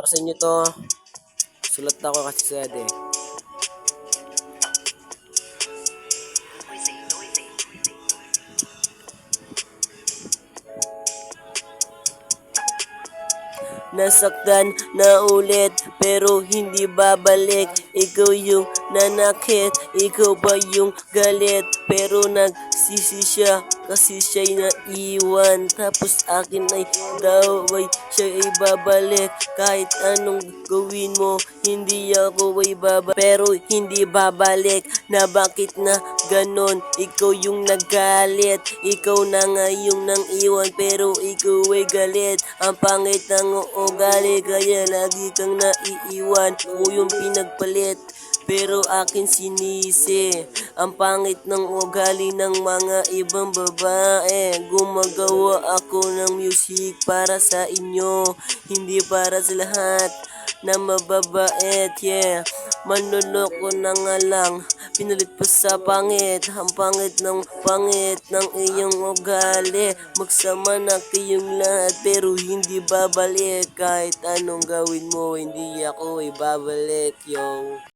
ko sa inyo to. Sulat ako kasi sa eh. Nasaktan na ulit pero hindi babalik. Ikaw yung nanakit, ikaw ba yung galit? Pero nagsisi siya kasi siya'y naiwan. Tapos akin ay daw ay siya ay babalik. Kahit anong gawin mo, hindi ako ay babalik. Pero hindi babalik, na bakit na ganon? Ikaw yung nagalit, ikaw na nga yung nang iwan. Pero ikaw ay galit, ang pangit ng ugali, kaya lagi kang naiiwan. O yung pinagpalit, pero akin sinisi. Ang pangit ng ugali ng mga ibang babae. Gumagawa ako ng music para sa inyo, hindi para sa lahat na mababait, yeah. Manloloko na nga lang, pinalit pa sa pangit. Ang pangit ng iyong ugali. Magsama na kayong lahat pero hindi babalik. Kahit anong gawin mo, hindi ako ibabalik, yo.